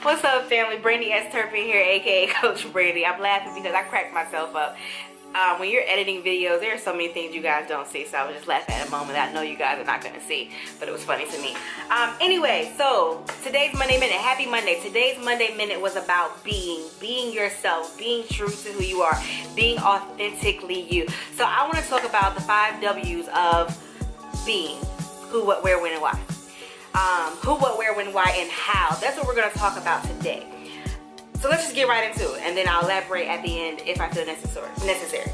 What's up, family? Brandy S. Turpin here, aka Coach Brandy. I'm laughing because I cracked myself up. When you're editing videos, there are so many things you guys don't see, so I was just laughing at a moment that I know you guys are not going to see, but it was funny to me. Anyway, so today's Monday Minute. Happy Monday. Today's Monday Minute was about being yourself, being true to who you are, being authentically you. So I want to talk about the 5 W's of being: who, what, where, when, and why. Who, what, where, when, why, and how. That's what we're going to talk about today. So let's just get right into it, and then I'll elaborate at the end if I feel necessary.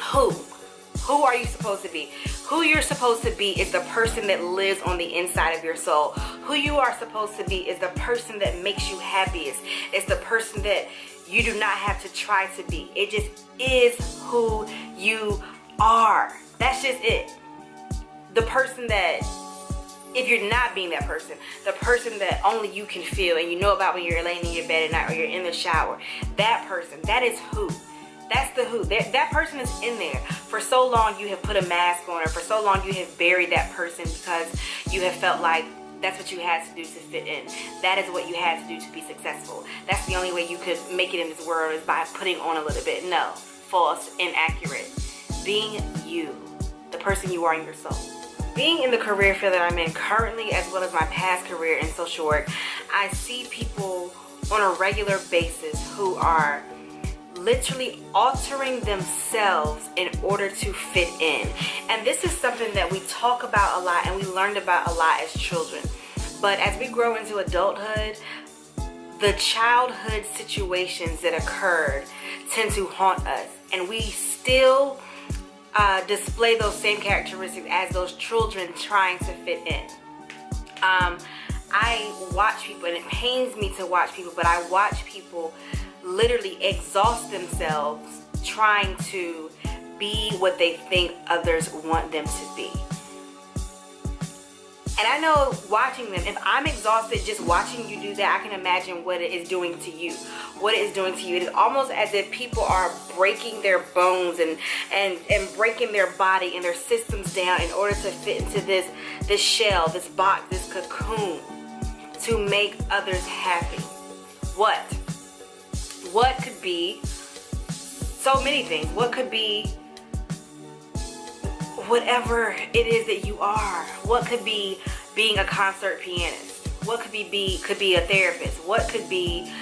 Who are you supposed to be? Who you're supposed to be is the person that lives on the inside of your soul. Who you are supposed to be is the person that makes you happiest. It's the person that you do not have to try to be. It just is who you are. That's just it. The person that, if you're not being that person, the person that only you can feel and you know about when you're laying in your bed at night or you're in the shower, that person, that is who. That's the who. That person is in there. For so long you have put a mask on, or for so long you have buried that person because you have felt like that's what you had to do to fit in. That is what you had to do to be successful. That's the only way you could make it in this world, is by putting on a little bit. No. False. Inaccurate. Being you. The person you are in your soul. Being in the career field that I'm in currently, as well as my past career in social work, I see people on a regular basis who are literally altering themselves in order to fit in. And this is something that we talk about a lot and we learned about a lot as children. But as we grow into adulthood, the childhood situations that occurred tend to haunt us, and we still display those same characteristics as those children trying to fit in. I watch people, and it pains me to watch people, but I watch people literally exhaust themselves trying to be what they think others want them to be. And I know, watching them, if I'm exhausted just watching you do that, I can imagine what it is doing to you. What it is doing to you. It is almost as if people are breaking their bones and breaking their body and their systems down in order to fit into this shell, this box, this cocoon, to make others happy. What could be so many things? What could be whatever it is that you are? What could be being a concert pianist? What could be a therapist? What could be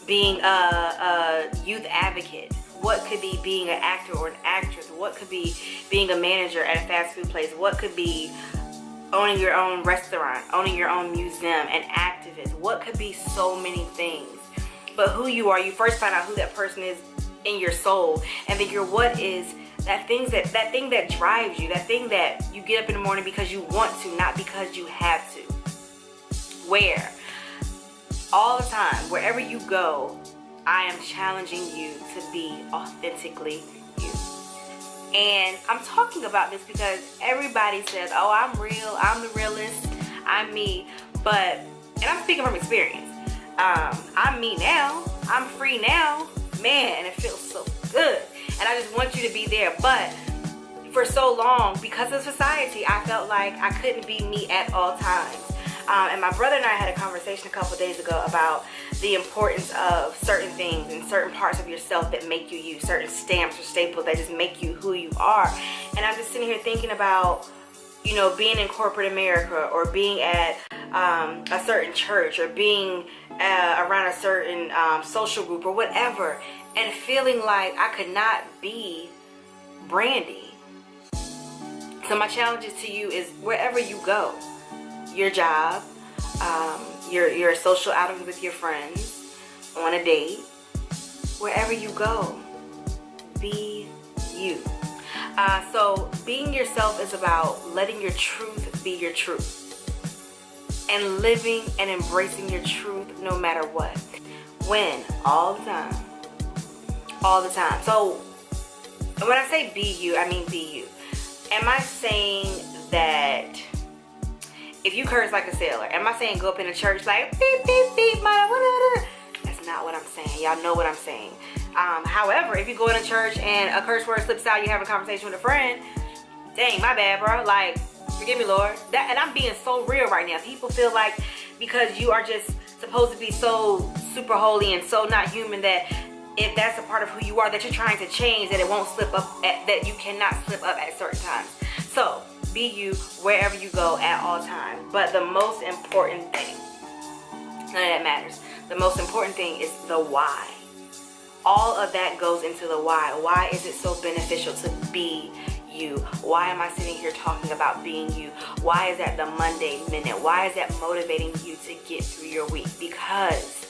being a youth advocate? What could be being an actor or an actress? What could be being a manager at a fast food place? What could be owning your own restaurant, owning your own museum, an activist? What could be so many things? But who you are, you first find out who that person is in your soul, and then your what is that thing that drives you, that thing that you get up in the morning because you want to, not because you have to. Where? All the time, wherever you go, I am challenging you to be authentically you. And I'm talking about this because everybody says, oh, I'm real, I'm the realist, I'm me. But, and I'm speaking from experience, I'm me now, I'm free now, man, and it feels so good. And I just want you to be there. But for so long, because of society, I felt like I couldn't be me at all times. And my brother and I had a conversation a couple days ago about the importance of certain things and certain parts of yourself that make you you, certain stamps or staples that just make you who you are. And I'm just sitting here thinking about, you know, being in corporate America, or being at a certain church, or being around a certain social group or whatever, and feeling like I could not be Brandy. So my challenge to you is, wherever you go, your job, your social outings with your friends, on a date, wherever you go, be you. So being yourself is about letting your truth be your truth, and living and embracing your truth no matter what. When? All the time. All the time. So when I say be you, I mean be you. Am I saying that if you curse like a sailor, am I saying go up in a church like beep beep beep my whatever? That's not what I'm saying. Y'all know what I'm saying. However, if you go in a church and a curse word slips out, you have a conversation with a friend, dang, my bad, bro. Like, forgive me, Lord. And I'm being so real right now. People feel like because you are just supposed to be so super holy and so not human that if that's a part of who you are that you're trying to change, that it won't slip up, that you cannot slip up at certain times. So be you wherever you go at all times. But the most important thing, none of that matters. The most important thing is the why. All of that goes into the why. Why is it so beneficial to be you? Why am I sitting here talking about being you? Why is that the Monday minute? Why is that motivating you to get through your week? Because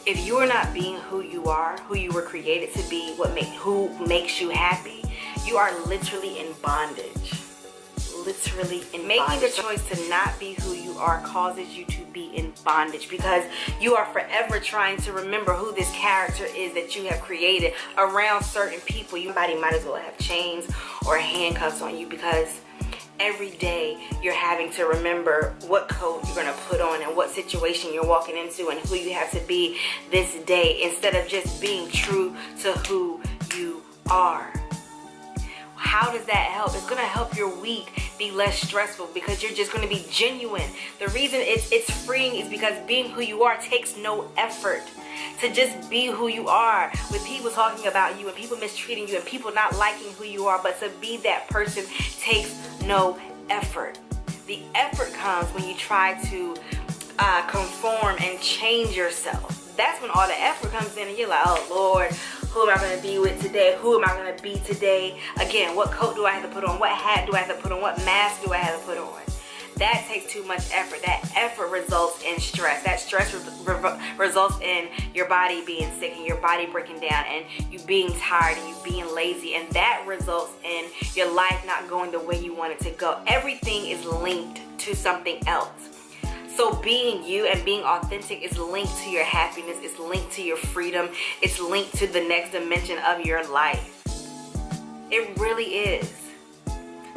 if you are not being who you are, who you were created to be, who makes you happy, you are literally in bondage. Literally in bondage. Making the choice to not be who you are causes you to be in bondage, because you are forever trying to remember who this character is that you have created around certain people. Somebody might as well have chains or handcuffs on you, because every day you're having to remember what coat you're going to put on and what situation you're walking into and who you have to be this day, instead of just being true to who you are. How does that help? It's going to help your week be less stressful, because you're just going to be genuine. The reason it's freeing is because being who you are takes no effort. To just be who you are, with people talking about you and people mistreating you and people not liking who you are, but to be that person takes no effort. The effort comes when you try to conform and change yourself. That's when all the effort comes in and you're like, oh Lord, who am I going to be with today? Who am I going to be today? Again, what coat do I have to put on? What hat do I have to put on? What mask do I have to put on? That takes too much effort. That effort results in stress. That stress results in your body being sick and your body breaking down and you being tired and you being lazy. And that results in your life not going the way you want it to go. Everything is linked to something else. So being you and being authentic is linked to your happiness. It's linked to your freedom. It's linked to the next dimension of your life. It really is.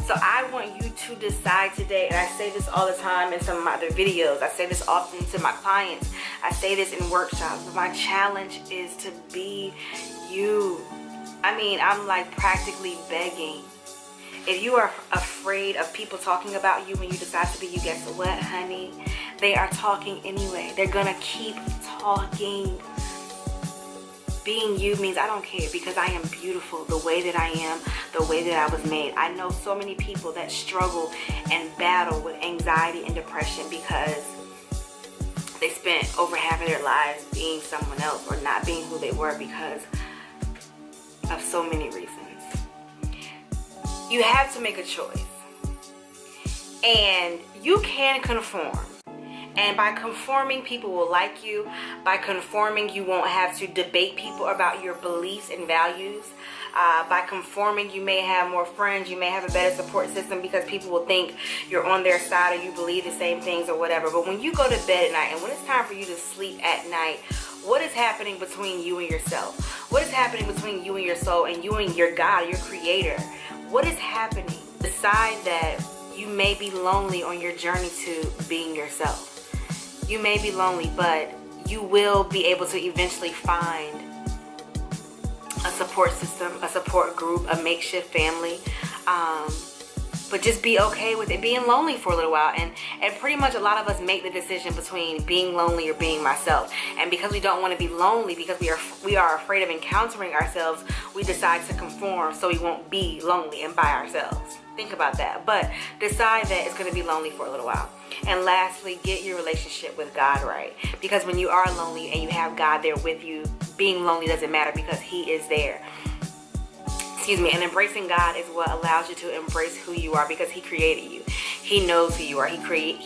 So I want you to decide today, and I say this all the time in some of my other videos. I say this often to my clients. I say this in workshops. But my challenge is to be you. I mean, I'm like practically begging. If you are afraid of people talking about you when you decide to be you, guess what, honey? They are talking anyway. They're gonna keep talking. Being you means I don't care, because I am beautiful the way that I am, the way that I was made. I know so many people that struggle and battle with anxiety and depression because they spent over half of their lives being someone else or not being who they were because of so many reasons. You have to make a choice, and you can conform. And by conforming, people will like you. By conforming, you won't have to debate people about your beliefs and values. By conforming, you may have more friends. You may have a better support system because people will think you're on their side or you believe the same things or whatever. But when you go to bed at night and when it's time for you to sleep at night, what is happening between you and yourself? What is happening between you and your soul and you and your God, your creator? What is happening? Decide that you may be lonely on your journey to being yourself. You may be lonely, but you will be able to eventually find a support system, a support group, a makeshift family. But just be okay with it being lonely for a little while. And pretty much a lot of us make the decision between being lonely or being myself. And because we don't want to be lonely, because we are afraid of encountering ourselves, we decide to conform so we won't be lonely and by ourselves. Think about that. But decide that it's going to be lonely for a little while. And lastly, get your relationship with God right. Because when you are lonely and you have God there with you, being lonely doesn't matter because He is there. And embracing God is what allows you to embrace who you are, because He created you. He knows who you are. He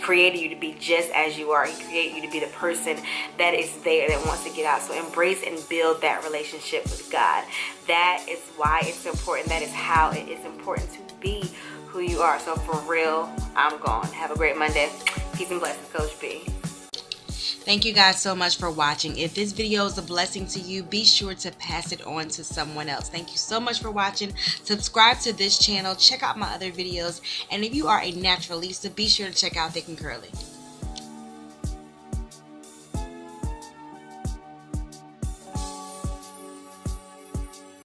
created you to be just as you are. He created you to be the person that is there, that wants to get out. So embrace and build that relationship with God. That is why it's important. That is how it is important to be who you are. So for real, I'm gone. Have a great Monday. Peace and blessings, Coach B. Thank you guys so much for watching. If this video is a blessing to you, be sure to pass it on to someone else. Thank you so much for watching. Subscribe to this channel. Check out my other videos. And if you are a naturalista, be sure to check out Thick and Curly.